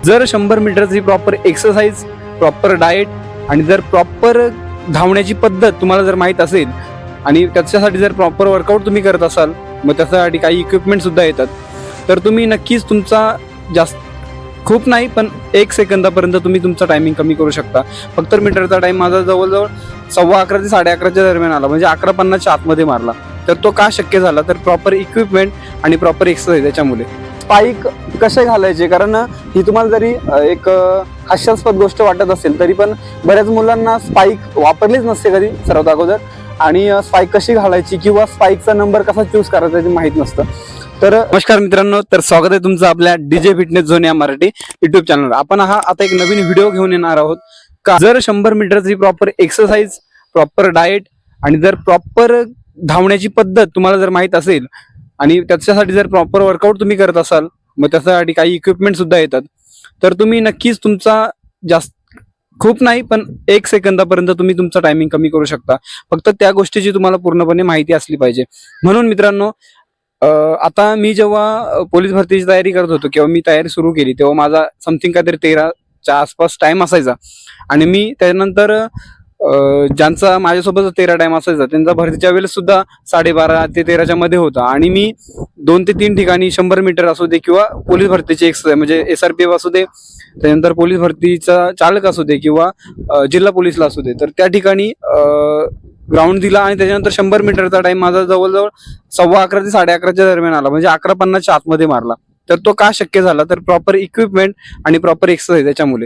जर 100 मीटरची proper exercise, proper diet आणि जर प्रॉपर धावण्याची पद्धत तुम्हाला जर माहीत असेल आणि त्याच्यासाठी जर प्रॉपर वर्कआउट तुम्ही करत असाल, मग त्याच्यासाठी काही इक्विपमेंट सुद्धा येतात, तर तुम्ही नक्कीच तुमचा जास्त खूप नाही पण 1 सेकंदापर्यंत तुम्ही तुमचा टायमिंग कमी करू शकता. फक्त मीटरचा टाइम माझा जवळजवळ 11:15 ते 11:30च्या दरम्यान आला, म्हणजे 11:50च्या आतमध्ये मारला. तर तो का शक्य झाला? तर प्रॉपर इक्विपमेंट आणि प्रॉपर एक्सरसाइज याच्यामुळे. स्पाइक कसे घालायचे, कारण ही तुम्हाला जरी एक हास्यास्पद गोष्ट वाटत असेल तरी पण बऱ्याच मुलांना स्पाइक वापरलीच नसते कधी सर्वात अगोदर, आणि स्पाइक कशी घालायची किंवा स्पाइकचा नंबर कसा चूज करायचा ते माहीत नसतं. तर नमस्कार मित्रांनो, तर स्वागत आहे तुमचं आपल्या डीजे फिटनेस झोन या मराठी युट्यूब चॅनलवर. आपण आता एक नवीन व्हिडिओ घेऊन येणार आहोत का जर 100 मीटरची प्रॉपर एक्सरसाइज, प्रॉपर डाएट आणि जर प्रॉपर धावण्याची पद्धत तुम्हाला जर माहीत असेल आणि त्याच्यासाठी जर प्रॉपर वर्कआउट तुम्ही करत असाल, मग त्याच्यासाठी काही इक्विपमेंट सुद्धा येतात, तर तुम्ही नक्कीच तुमचा जास्त खूप नाही पण 1 सेकंदापर्यंत तुम्ही तुमचा टायमिंग कमी करू शकता. फक्त त्या गोष्टीची तुम्हाला पूर्णपणे माहिती असली पाहिजे. म्हणून मित्रांनो, आता मी जेव्हा पोलीस भरतीची तयारी करत होतो किंवा मी तयारी सुरू केली, तेव्हा माझा समथिंग काहीतरी 13च्या आसपास टाइम असायचा. आणि मी त्यानंतर ज्यांचा माझ्यासोबत 13 टाइम असायचा त्यांचा भरतीच्या वेळेस सुद्धा 12:30 ते 13च्या मध्ये होता. आणि मी 2 ते 3 ठिकाणी 100 मीटर असू दे किंवा पोलीस भरतीची एक्सरसाइज म्हणजे SRPF असू दे, त्यानंतर पोलीस भरतीचा चालक असू दे किंवा जिल्हा पोलीसला असू दे, तर त्या ठिकाणी ग्राउंड दिला. आणि त्याच्यानंतर 100 मीटरचा टाइम माझा जवळजवळ 11:15 ते 11:30च्या दरम्यान आला, म्हणजे 11:50च्या आतमध्ये मारला. तर तो का शक्य झाला? तर प्रॉपर इक्विपमेंट आणि प्रॉपर एक्सरसाइज याच्यामुळे.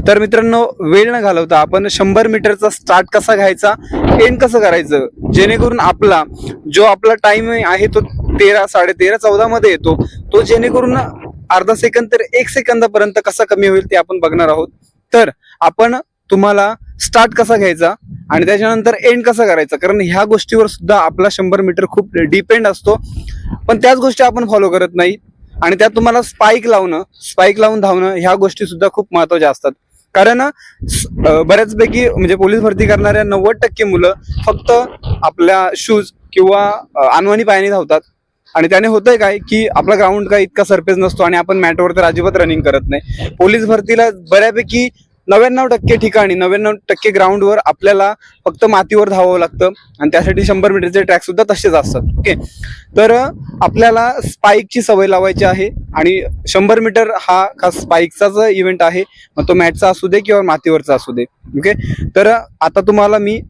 तर मित्रांनो, वेळ न घालवता आपण 100 मीटरचा स्टार्ट कसा घ्यायचा, एंड कसं करायचं, जेणेकरून आपला टाइम आहे तो 13, 13:30, 14 मध्ये येतो, तो जेणेकरून अर्धा सेकंद तर 1 सेकंदापर्यंत कसा कमी होईल ते आपण बघणार आहोत. तर आपण तुम्हाला स्टार्ट कसा घ्यायचा आणि त्याच्यानंतर एंड कसा करायचा, कारण ह्या गोष्टीवर सुद्धा आपला 100 मीटर खूप डिपेंड असतो, पण त्याच गोष्टी आपण फॉलो करत नाही. आणि त्यात तुम्हाला स्पाइक लावून धावणं ह्या गोष्टी सुद्धा खूप महत्वाच्या असतात. कारण बऱ्याचपैकी म्हणजे पोलीस भरती करणाऱ्या 90% मुलं फक्त आपल्या शूज किंवा अनवाणी पायाने धावतात. आणि त्याने होतंय काय की आपला ग्राउंड काय इतका सरफेस नसतो आणि आपण मॅटवर तर अजिबात रनिंग करत नाही. पोलीस भरतीला बऱ्यापैकी 99% ठिकाणी 99% ग्राउंडवर आपल्याला फक्त मातीवर धावावं लागतं, आणि त्यासाठी 100 मीटरचे ट्रॅक सुद्धा तसेच असतात. ओके, तर आपल्याला स्पाइकची सवय लावायची आहे. आणि 100 मीटर हा खास स्पाइकचाच इव्हेंट आहे, मग तो मॅटचा असू दे किंवा मातीवरचा असू दे. ओके, तर आता तुम्हाला मी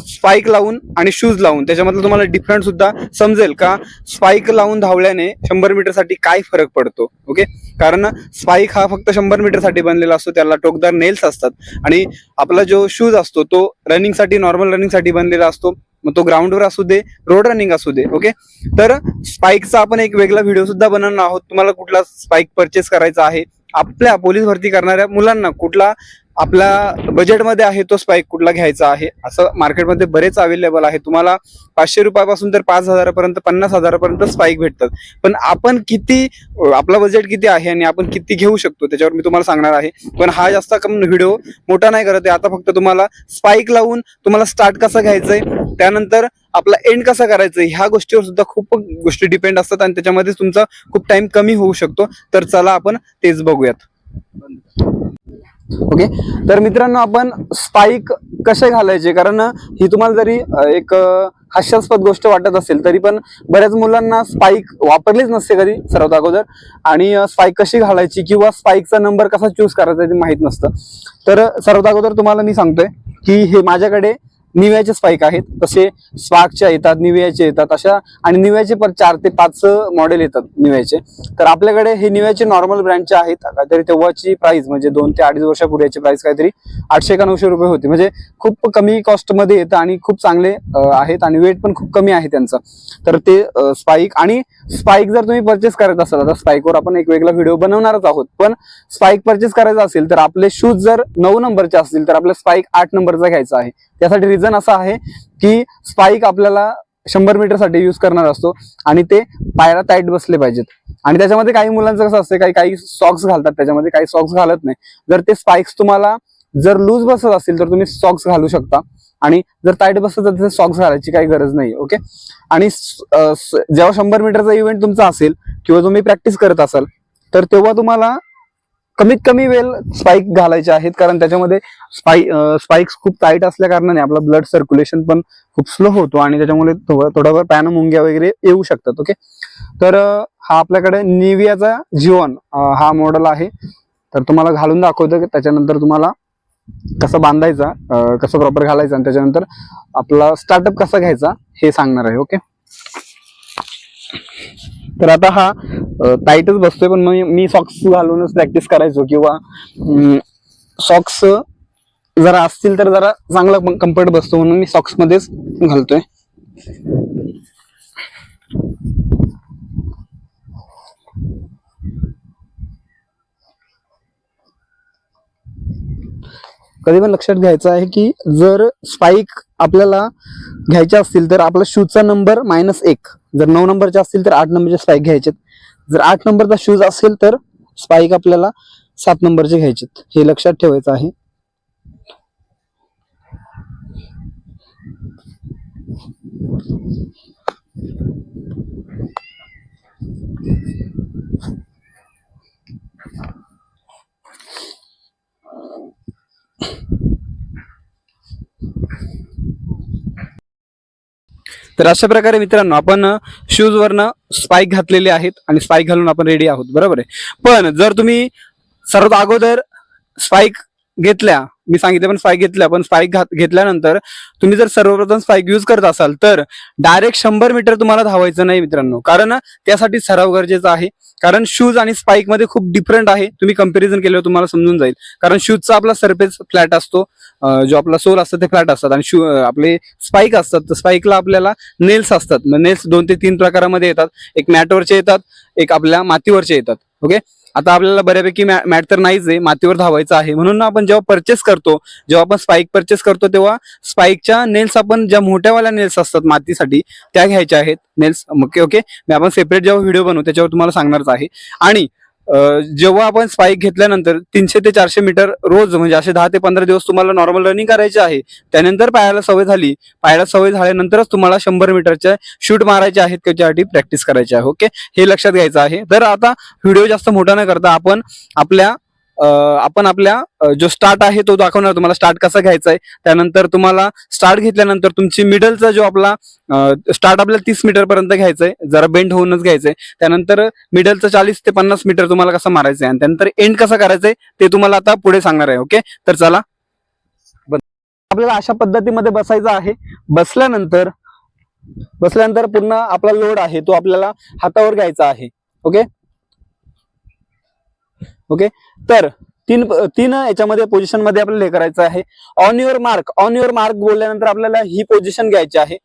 स्पाइक लावून आणि शूज लावून त्याच्यामधलं तुम्हाला डिफरंट सुद्धा समजेल का स्पाइक लावून धावल्याने 100 मीटरसाठी काय फरक पडतो. ओके, कारण स्पाइक हा फक्त 100 मीटरसाठी बनलेला असतो, त्याला टोकदार नेल्स असतात. आणि आपला जो शूज असतो तो रनिंगसाठी, नॉर्मल रनिंगसाठी बनलेला असतो, मग तो ग्राउंडवर असू दे, रोड रनिंग असू दे. ओके, तर स्पाइकचा आपण एक वेगळा व्हिडिओ सुद्धा बनवणार आहोत. तुम्हाला कुठला स्पाइक परचेस करायचा आहे, आपल्या पोलीस भरती करणाऱ्या मुलांना कुठला आपल्या बजेटमध्ये आहे तो स्पाइक कुठला घ्यायचा आहे, असं मार्केटमध्ये बरेच अवेलेबल आहे. तुम्हाला 500 रुपयापासून तर 5,000 पर्यंत, 50,000 पर्यंत स्पाइक भेटतात. पण आपण किती, आपला बजेट किती आहे आणि आपण किती घेऊ शकतो त्याच्यावर मी तुम्हाला सांगणार आहे. पण हा जास्त व्हिडिओ मोठा नाही करत आहे. आता फक्त तुम्हाला स्पाइक लावून तुम्हाला स्टार्ट कसं घ्यायचंय, त्यानंतर आपला एंड कसा करायचा, ह्या गोष्टीवर सुद्धा खूप गोष्टी डिपेंड असतात आणि त्याच्यामध्ये तुमचा खूप टाइम कमी होऊ शकतो. तर चला आपण तेच बघूयात. ओके, तर मित्रांनो, आपण स्पाइक कसे घालायचे, कारण ही तुम्हाला जरी एक हास्यास्पद गोष्ट वाटत असेल तरी पण बऱ्याच मुलांना स्पाइक वापरलीच नसते कधी सर्वात अगोदर, आणि स्पाइक कशी घालायची किंवा स्पाइकचा नंबर कसा चूज करायचा ते माहीत नसतं. तर सर्वात अगोदर तुम्हाला मी सांगतोय की हे माझ्याकडे निव्याचे स्पाइक आहेत, तसे स्पार्कचे येतात, निव्याचे येतात अशा, आणि निव्याचे पण 4 ते 5 मॉडेल येतात निव्याचे. तर आपल्याकडे हे निव्याचे नॉर्मल ब्रँडचे आहेत. काहीतरी तेव्हाची प्राइस म्हणजे 2 ते 2.5 वर्षापूर्वीची प्राइस काहीतरी 800 का 900 रुपये होती, म्हणजे खूप कमी कॉस्ट मध्ये येतं आणि खूप चांगले आहेत आणि वेट पण खूप कमी आहे त्यांचं. तर ते स्पाइक आणि स्पाइक जर तुम्ही परचेस करत असाल, आता स्पाइकवर आपण एक वेगळा व्हिडिओ बनवणारच आहोत, पण स्पाइक परचेस करायचा असेल तर आपले शूज जर 9 नंबरचे असतील तर आपला स्पाइक 8 नंबरचा घ्यायचा आहे. त्यासाठी रिझन असा आहे की स्पाइक आपल्याला 100 मीटरसाठी यूज करणार असतो आणि ते पायाला टाईट बसले पाहिजेत. आणि त्याच्यामध्ये काही मुलांचं कसं असतं, काही सॉक्स घालतात त्याच्यामध्ये, काही सॉक्स घालत नाही. जर ते स्पाइक्स तुम्हाला जर लूज बसत असतील तर तुम्ही सॉक्स घालू शकता, आणि जर टाईट बसत तर सॉक्स घालायची काही गरज नाही. ओके, आणि जेव्हा 100 मीटरचा इव्हेंट तुमचा असेल किंवा तुम्ही प्रॅक्टिस करत असाल तर तेव्हा तुम्हाला कमीत कमी वेळ स्पाइक घालायचे आहेत, कारण त्याच्यामध्ये स्पाइक्स खूप टाईट असल्या कारणाने आपला ब्लड सर्क्युलेशन पण खूप स्लो होतो आणि त्याच्यामुळे थोडाफार पॅन मुंग्या वगैरे येऊ शकतात. ओके, तर हा आपल्याकडे निवियाचा जीवन हा मॉडेल आहे. तर तुम्हाला घालून दाखवतो की त्याच्यानंतर तुम्हाला कसं बांधायचा, कसं प्रॉपर घालायचं आणि त्याच्यानंतर आपला स्टार्टअप कसा घ्यायचा हे सांगणार आहे. ओके, तर आता हा टाईटच बसतोय, पण मी सॉक्स घालूनच प्रॅक्टिस करायचो, किंवा सॉक्स जरा असतील तर जरा चांगला कम्फर्ट बसतो म्हणून मी सॉक्स मध्येच घालतोय. कधी पण लक्षात घ्यायचं आहे की जर स्पाइक आपल्याला घ्यायचे असतील तर आपला शूजचा नंबर -1, जर 9 नंबरचे असतील तर 8 नंबरचे स्पाइक घ्यायचे. जर 8 नंबरचा शूज असेल तर स्पाइक आपल्याला 7 नंबरचे घ्यायचे. हे लक्षात ठेवायचं आहे. तर अशा प्रकारे मित्रांनो आपण शूज वरनं स्पाइक घातलेले आहेत आणि स्पाइक घालून आपण रेडी आहोत, बरोबर आहे. पण जर तुम्ही सर्वात अगोदर स्पाइक घेतल्या, मी सांगितलं पण स्पाइक घेतल्या, पण स्पाइक घेतल्यानंतर तुम्ही जर सर्वप्रथम स्पाइक यूज करत असाल तर डायरेक्ट 100 मीटर तुम्हाला धावायचं नाही मित्रांनो, कारण त्यासाठी सराव गरजेचा आहे. कारण शूज आणि स्पाइक मध्ये खूप डिफरंट आहे. तुम्ही कंपॅरिझन केल्यावर तुम्हाला समजून जाईल. कारण शूजचा आपला सरफेस फ्लॅट असतो, जो आपला सोल असतो ते फ्लॅट असतात, आणि आपले स्पाइक असतात तर स्पाइकला आपल्याला नेल्स असतात. नेल्स 2 ते 3 प्रकारामध्ये येतात. एक मॅटवरचे येतात, एक आपल्या मातीवरचे येतात. ओके, आता आपल्याला बऱ्यापैकी मॅट तर नाहीच आहे, मातीवर धावायचं आहे. म्हणून आपण जेव्हा परचेस करतो, जेव्हा आपण स्पाइक परचेस करतो तेव्हा स्पाइकच्या नेल्स, आपण ज्या मोठ्यावाल्या नेल्स असतात मातीसाठी त्या घ्यायच्या आहेत नेल्स. ओके ओके, मी आपण सेपरेट जेव्हा व्हिडिओ बनवू त्याच्यावर तुम्हाला सांगणारच आहे. आणि जेव्हा आपण स्पाइक घेतल्यानंतर 300 ते 400 मीटर रोज, म्हणजे असे 10 ते 15 दिवस तुम्हाला नॉर्मल रनिंग करायचे आहे. त्यानंतर पायाला सवय झाल्यानंतरच तुम्हाला 100 मीटरच्या शूट मारायचे आहेत, त्याच्यासाठी प्रॅक्टिस करायची आहे. ओके, हे लक्षात घ्यायचं आहे. तर आता व्हिडिओ जास्त मोठा न करता आपण आपल्या जो स्टार्ट आहे तो दाखवणार तुम्हाला, स्टार्ट कसा घ्यायचा आहे. त्यानंतर तुम्हाला स्टार्ट घेतल्यानंतर तुमची मिडलचा जो आपला स्टार्ट आपल्याला 30 मीटर पर्यंत घ्यायचंय, जरा बेंड होऊनच घ्यायचंय. त्यानंतर मिडलचं 40 ते 50 मीटर तुम्हाला कसं मारायचंय आणि त्यानंतर एंड कसा करायचंय ते तुम्हाला आता पुढे सांगणार आहे. ओके, तर चला, आपल्याला अशा पद्धतीमध्ये बसायचं आहे. बसल्यानंतर पूर्ण आपला लोड आहे तो आपल्याला हातावर घ्यायचा आहे. ओके ओके, तर तीन याच्यामध्ये पोझिशन मध्ये आपल्याला हे करायचं आहे. ऑन युअर मार्क बोलल्यानंतर आपल्याला ही पोझिशन घ्यायची आहे.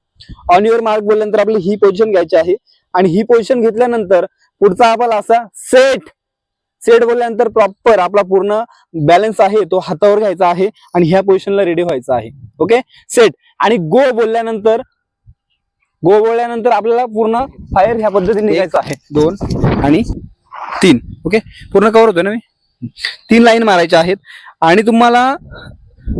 ऑन युअर मार्क बोलल्यानंतर आपल्याला ही पोझिशन घ्यायची आहे. आणि ही पोझिशन घेतल्यानंतर पुढचा आपला असा सेट बोलल्यानंतर प्रॉपर आपला पूर्ण बॅलन्स आहे तो हातावर घ्यायचा आहे आणि ह्या पोझिशनला रेडी व्हायचं आहे. Okay, set. आणि गो बोलल्यानंतर आपल्याला पूर्ण फायर ह्या पद्धतीने घ्यायचं आहे. 2 आणि 3. ओके, पूर्ण कव्हर होतोय ना मी. 3 लाईन मारायच्या आहेत. आणि तुम्हाला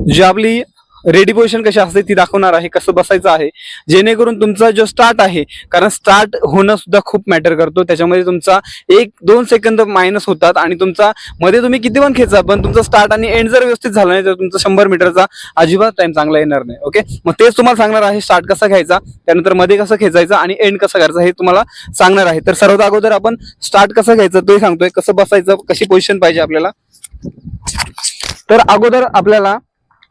जी आपली रेडी पोझिशन कशी असते ती दाखवणार आहे, कसं बसायचं आहे, जेणेकरून तुमचा जो स्टार्ट आहे, कारण स्टार्ट होणं सुद्धा खूप मॅटर करतो. त्याच्यामध्ये तुमचा 1-2 सेकंद मायनस होतात आणि तुमचा मध्ये तुम्ही किती पण खेचा, पण तुमचा स्टार्ट आणि एंड जर व्यवस्थित झाला नाही तर तुमचा 100 मीटरचा अजिबात टाइम चांगला येणार नाही. ओके, मग तेच तुम्हाला सांगणार आहे, स्टार्ट कसा घ्यायचा, त्यानंतर मध्ये कसं खेचायचं आणि एंड कसं करायचं हे तुम्हाला सांगणार आहे. तर सर्वात अगोदर आपण स्टार्ट कसं घ्यायचं तोही सांगतोय, कसं बसायचं, कशी पोझिशन पाहिजे आपल्याला. तर अगोदर आपल्याला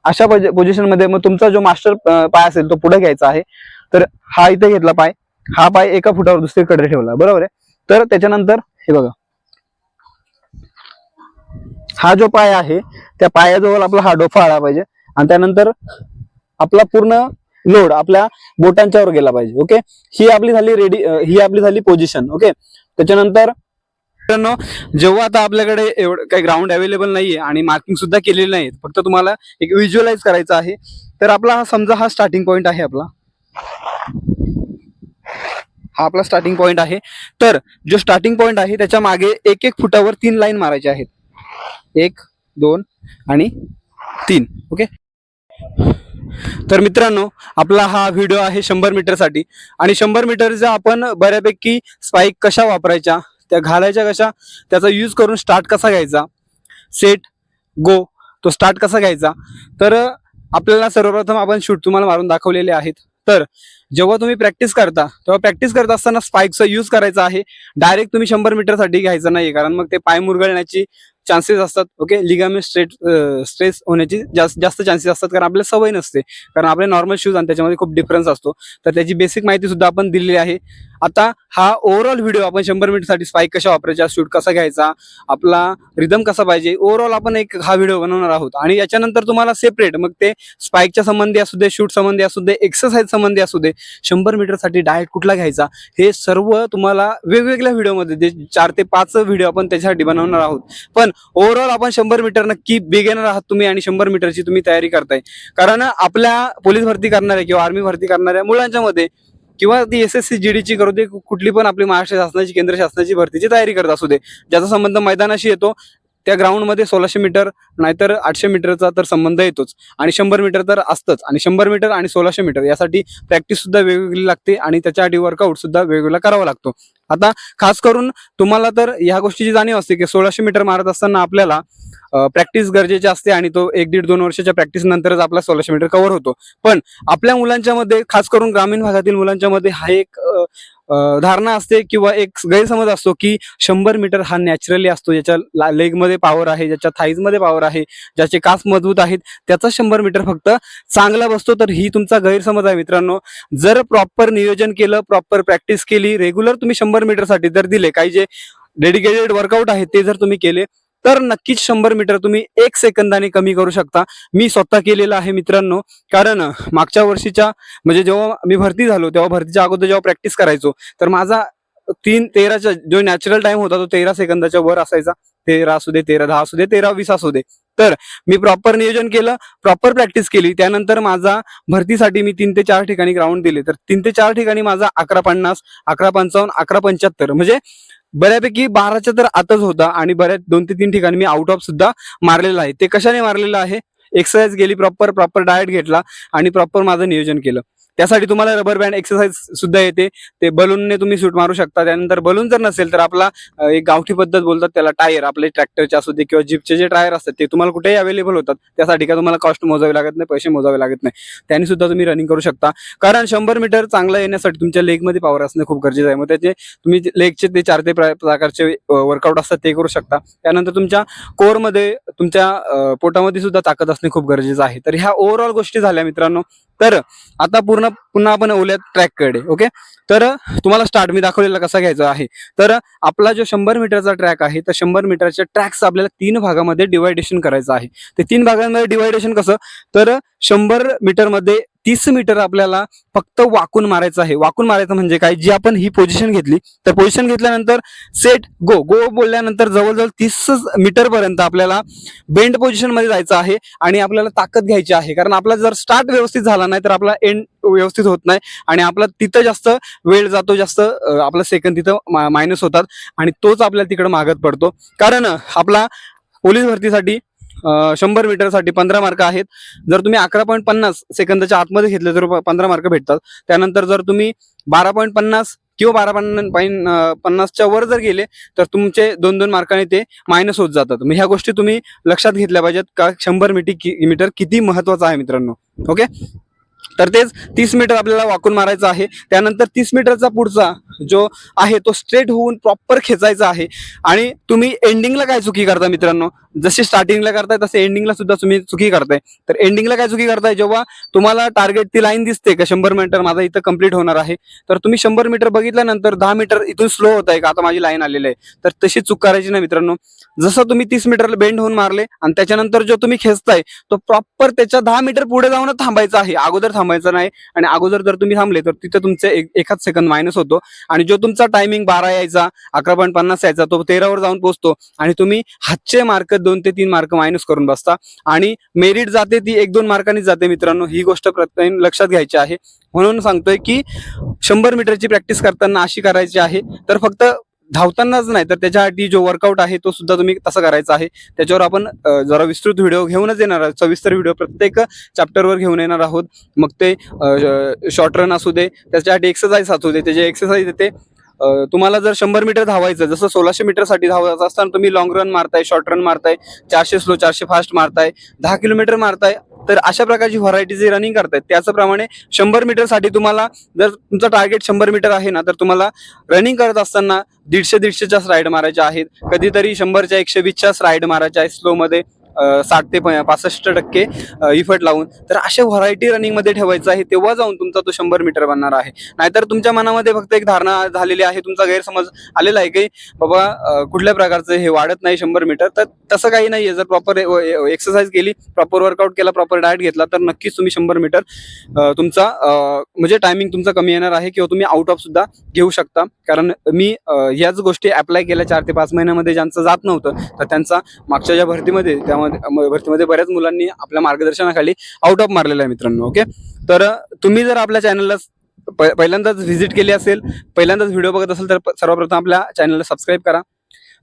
अशा पोझिशन मध्ये मग तुमचा जो मास्टर पाय असेल तो पुढे घ्यायचा आहे. तर हा इथे घेतला पाय, हा पाय एका फुटावर दुसरीकडे ठेवला, बरोबर आहे. तर त्याच्यानंतर हे बघा, हा जो पाय आहे त्या पायाजवळ आपला हा डोफा आला पाहिजे आणि त्यानंतर आपला पूर्ण लोड आपल्या बोटांच्यावर गेला पाहिजे. ओके, ही आपली झाली रेडी, ही आपली झाली पोझिशन. ओके, त्याच्यानंतर जेव्हा आता आपल्याकडे एवढं काही ग्राउंड अवेलेबल नाहीये आणि मार्किंग सुद्धा केलेली नाही, फक्त तुम्हाला एक व्हिज्युअलाइज करायचं आहे. तर आपला समजा हा स्टार्टिंग पॉइंट आहे, हा आपला स्टार्टिंग पॉइंट आहे. तर जो स्टार्टिंग पॉइंट आहे त्याच्या मागे 1-1 फुटावर 3 लाईन मारायच्या आहेत. 1, 2 आणि 3. ओके, तर मित्रांनो आपला हा व्हिडिओ आहे 100 मीटरसाठी. आणि 100 मीटरचा आपण बऱ्यापैकी स्पाइक कशा वापरायच्या त्या घालायच्या कशा, त्याचा यूज करून स्टार्ट कसा घ्यायचा, सेट गो तो स्टार्ट कसा घ्यायचा. तर आपल्याला सर्वप्रथम आपण शूट तुम्हाला मारून दाखवलेले आहेत. तर जेव्हा तुम्ही प्रॅक्टिस करता तेव्हा प्रॅक्टिस करत असताना स्पाइकचा यूज करायचा आहे. डायरेक्ट तुम्ही 100 मीटरसाठी घ्यायचं नाही, कारण मग ते पाय मुरगळण्याची चान्सेस असतात. ओके, लिगामेंट स्ट्रेस होण्याची जास्त चान्सेस असतात, कारण आपल्याला सवय नसते, कारण आपले नॉर्मल शूज आणि त्याच्यामध्ये खूप डिफरन्स असतो. तर त्याची बेसिक माहिती सुद्धा आपण दिलेली आहे. आता हा ओव्हरऑल व्हिडिओ आपण 100 मीटरसाठी स्पाइक कशा वापरायच्या, शूट कसा घ्यायचा, आपला रिदम कसा पाहिजे, ओव्हरऑल आपण एक हा व्हिडिओ बनवणार आहोत. आणि याच्यानंतर तुम्हाला सेपरेट मग ते स्पाइकच्या संबंधी असू दे, शूट संबंधी असू दे, एक्सरसाइज संबंधी असू दे, 100 मीटरसाठी डाएट कुठला घ्यायचा, हे सर्व तुम्हाला वेगवेगळ्या व्हिडिओमध्ये जे 4 ते 5 व्हिडिओ आपण त्याच्यासाठी बनवणार आहोत. पण ओव्हरऑल आपण 100 मीटर नक्की बिगिनर आहात तुम्ही आणि 100 मीटरची तुम्ही तयारी करताय. कारण आपल्या पोलीस भरती करणाऱ्या किंवा आर्मी भरती करणाऱ्या मुलांच्या मध्ये किंवा ती SSC GDची करू दे, कुठली पण आपली महाराष्ट्र शासनाची केंद्र शासनाची भरतीची तयारी करत असू दे, ज्याचा संबंध मैदानाशी येतो, त्या ग्राउंडमध्ये 1600 मीटर नाहीतर 800 मीटरचा तर संबंध येतोच, आणि 100 मीटर तर असतंच. आणि 100 मीटर आणि 1600 मीटर यासाठी प्रॅक्टिस सुद्धा वेगवेगळी लागते आणि त्याच्यासाठी वर्कआउट सुद्धा वेगवेगळा करावा लागतो. आता खास करून तुम्हाला तर ह्या गोष्टीची जाणीव असते की 1600 मीटर मारत असताना आपल्याला प्रॅक्टिस गरजेची असते, आणि तो 1-1.5-2 वर्षाच्या प्रॅक्टिस नंतरच आपला 1600 मीटर कव्हर होतो. पण आपल्या मुलांच्या मध्ये, खास करून ग्रामीण भागातील मुलांच्या मध्ये, हा एक धारणा असते किंवा एक गैरसमज असतो की 100 मीटर हा नॅचरली असतो, ज्याच्या लेगमध्ये पॉवर आहे, ज्याच्या थाईजमध्ये पॉवर आहे, ज्याचे कास मजबूत आहेत, त्याचा 100 मीटर फक्त चांगला बसतो. तर ही तुमचा गैरसमज आहे मित्रांनो. जर प्रॉपर नियोजन केलं, प्रॉपर प्रॅक्टिस केली, रेग्युलर तुम्ही 100 मीटरसाठी जर दिले, काही जे डेडिकेटेड वर्कआउट आहे ते जर तुम्ही केले, तर नक्कीच 100 मीटर तुम्ही 1 सेकंदाने कमी करू शकता. मी स्वतः केलेलं आहे मित्रांनो. कारण मागच्या वर्षीच्या म्हणजे जेव्हा मी भरती झालो, तेव्हा भरतीच्या अगोदर जेव्हा प्रॅक्टिस करायचो, तर माझा 3:13चा जो नॅचरल टाइम होता तो 13 सेकंदाच्या वर असायचा. 13 असू दे, 13:10 असू दे, 13:20 असू दे. तर मी प्रॉपर नियोजन केलं, प्रॉपर प्रॅक्टिस केली, त्यानंतर माझा भरतीसाठी मी 3 ते 4 ठिकाणी ग्राउंड दिले. तर 3 ते 4 ठिकाणी माझा 11:50, 11:55, 11:75 म्हणजे बऱ्यापैकी 12च्या तर आतच होता. आणि बऱ्याच 2 ते 3 ठिकाणी मी आउट ऑफ सुद्धा मारलेला आहे. ते कशाने मारलेलं आहे, एक्सरसाइज गेली, प्रॉपर डाएट घेतला आणि प्रॉपर माझं नियोजन केलं. त्यासाठी तुम्हाला रबर बँड एक्सरसाइज सुद्धा येते, ते बलूनने तुम्ही शूट मारू शकता. त्यानंतर बलून जर नसेल तर आपला एक गावठी पद्धत बोलतात त्याला, टायर, आपले ट्रॅक्टरचे असू दे किंवा जीपचे जे टायर असतात ते तुम्हाला कुठेही अवेलेबल होतात. त्यासाठी काय तुम्हाला कॉस्ट मोजावी लागत नाही, पैसे मोजावे लागत नाही, त्याने सुद्धा तुम्ही रनिंग करू शकता. कारण 100 मीटर चांगला येण्यासाठी तुमच्या लेगमध्ये पॉवर असणे खूप गरजेचं आहे. मग त्याचे तुम्ही लेगचे ते 4 ते प्रकारचे वर्कआउट असतात ते करू शकता. त्यानंतर तुमच्या कोरमध्ये, तुमच्या पोटामध्ये सुद्धा ताकद असणे खूप गरजेचं आहे. तर ह्या ओव्हरऑल गोष्टी झाल्या मित्रांनो. तर आता पुन्हा आपण ओल्या ट्रॅककडे. ओके, तर तुम्हाला स्टार्ट मी दाखवलेला कसा घ्यायचा आहे. तर आपला जो 100 मीटरचा ट्रॅक आहे, तर 100 मीटरच्या ट्रॅक्स आपल्याला 3 भागामध्ये डिवायडेशन करायचं आहे. ते 3 भागांमध्ये डिवायडेशन कसं, तर 100 मीटरमध्ये 30 मीटर आपल्याला फक्त वाकून मारायचं आहे. वाकून मारायचं म्हणजे काय, जी आपण ही पोझिशन घेतली, तर पोझिशन घेतल्यानंतर सेट गो बोलल्यानंतर जवळजवळ 30 मीटर पर्यंत आपल्याला बेंड पोझिशन मध्ये जायचं आहे आणि आपल्याला ताकद घ्यायची आहे. कारण आपला जर स्टार्ट व्यवस्थित झाला नाही तर आपला एंड व्यवस्थित होत नाही आणि आपला तिथं जास्त वेळ जातो, जास्त आपला सेकंद तिथं मायनस होतात आणि तोच आपल्याला तिकडे मागत पडतो. कारण आपला पोलीस भरतीसाठी 100 मीटरसाठी 15 मार्क आहेत. जर तुम्ही 11.50 सेकंदाच्या आतमध्ये घेतले तर 15 मार्क भेटतात. त्यानंतर जर तुम्ही 12.50 किंवा 12.50च्या वर जर गेले तर तुमचे 2-2 मार्काने ते मायनस होत जातात. मग ह्या गोष्टी तुम्ही लक्षात घेतल्या पाहिजेत का 100 मीटर किती महत्वाचं आहे मित्रांनो. ओके, तर तेच 30 मीटर आपल्याला वाकून मारायचं आहे. त्यानंतर 30 मीटरचा पुढचा जो आहे तो स्ट्रेट होऊन प्रॉपर खेचायचा आहे. आणि तुम्ही एंडिंगला काय चुकी करता मित्रांनो, जशी स्टार्टिंगला करताय तसे एंडिंगला सुद्धा तुम्ही चुकी करताय. तर एंडिंगला काय चुकी करताय, जेव्हा तुम्हाला टार्गेट ती लाईन दिसते का 100 मीटर माझा इथं कंप्लीट होणार आहे, तर तुम्ही 100 मीटर बघितल्यानंतर 10 मीटर इथून स्लो होत आहे का, आता माझी लाईन आलेली आहे, तर तशी चूक करायची नाही मित्रांनो. जसं तुम्ही 30 मीटरला बेंड होऊन मारले आणि त्याच्यानंतर जो तुम्ही खेचताय तो प्रॉपर त्याच्या 10 मीटर पुढे जाऊन थांबायचा आहे, अगोदर थांबायचं नाही. आणि अगोदर जर तुम्ही थांबले तर तिथे तुमचे एकाच सेकंद मायनस होतो आणि जो तुमचा टायमिंग 12 यायचा, 11.50 यायचा, तो 13 वर जाऊन पोहोचतो आणि तुम्ही हातचे मार्क 2 ते 3 मार्क मायनस करून बसता आणि मेरिट जाते ती 1-2 मार्कांनीच जाते मित्रांनो. ही गोष्ट प्रत्येक लक्षात घ्यायची आहे. म्हणून सांगतोय की 100 मीटरची प्रॅक्टिस करताना अशी करायची आहे. तर फक्त धावतानाच नाही तर त्याच्यासाठी जो वर्कआउट आहे तो सुद्धा तुम्ही तसा करायचा आहे. त्याच्यावर आपण जरा विस्तृत व्हिडिओ घेऊनच येणार आहोत, सविस्तर व्हिडिओ प्रत्येक चॅप्टरवर घेऊन येणार आहोत. मग ते शॉर्ट रन असू दे, त्याच्यासाठी एक्सरसाइज असू दे, त्याचे एक्सरसाइज येते तुम्हाला जर 100 मीटर धावायचं, जसं 1600 मीटरसाठी धावायचं असताना तुम्ही लॉंग रन मारताय, शॉर्ट रन मारताय, 400 स्लो 400 फास्ट मारताय, 10 किलोमीटर मारताय, तर अशा प्रकारची व्हरायटी जे रनिंग करतायत त्याचप्रमाणे 100 मीटरसाठी तुम्हाला जर तुमचं टार्गेट 100 मीटर आहे ना, तर तुम्हाला रनिंग करत असताना 150-150च्याच राईड मारायच्या आहेत, कधीतरी 100च्या 120च्याच राईड मारायच्या आहेत स्लोमध्ये, 60 ते 65% इफर्ट लावून. तर अशा व्हरायटी रनिंग मध्ये ठेवायचं आहे, तेव्हा जाऊन तुमचा तो 100 मीटर बनणार आहे. नाहीतर तुमच्या मनामध्ये फक्त एक धारणा झालेली आहे, तुमचा गैरसमज आलेला आहे की बाबा कुठल्या प्रकारचं हे वाढत नाही 100 मीटर. तर तसं काही नाहीये. जर प्रॉपर एक्सरसाइज केली, प्रॉपर वर्कआउट केला, प्रॉपर डाएट घेतला, तर नक्कीच तुम्ही 100 मीटर तुमचा म्हणजे टायमिंग तुमचा कमी येणार आहे, किंवा तुम्ही आउट ऑफ सुद्धा घेऊ शकता. कारण मी ह्याच गोष्टी अप्लाय केल्या 4 ते 5 महिन्यामध्ये, ज्यांचं जात नव्हतं तर त्यांचा मागच्या ज्या भरतीमध्ये भरतीमध्ये बऱ्याच मुलांनी आपल्या मार्गदर्शनाखाली आउट ऑफ मारलेला आहे मित्रांनो. ओके, तर तुम्ही जर आपल्या चॅनलला पहिल्यांदाच व्हिजिट केली असेल, पहिल्यांदाच व्हिडिओ बघत असेल, तर सर्वप्रथम आपल्या चॅनलला सबस्क्राईब करा,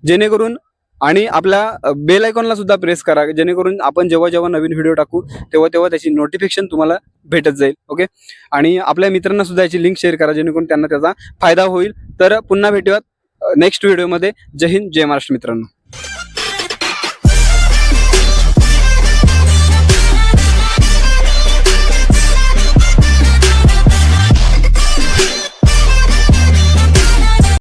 जेणेकरून आणि आपल्या बेल आयकॉनला सुद्धा प्रेस करा, जेणेकरून आपण जेव्हा जेव्हा नवीन व्हिडिओ टाकू तेव्हा त्याची नोटिफिकेशन तुम्हाला भेटत जाईल. ओके, आणि आपल्या मित्रांना सुद्धा याची लिंक शेअर करा, जेणेकरून त्यांना त्याचा फायदा होईल. तर पुन्हा भेटूयात नेक्स्ट व्हिडिओमध्ये. जय हिंद, जय महाराष्ट्र मित्रांनो.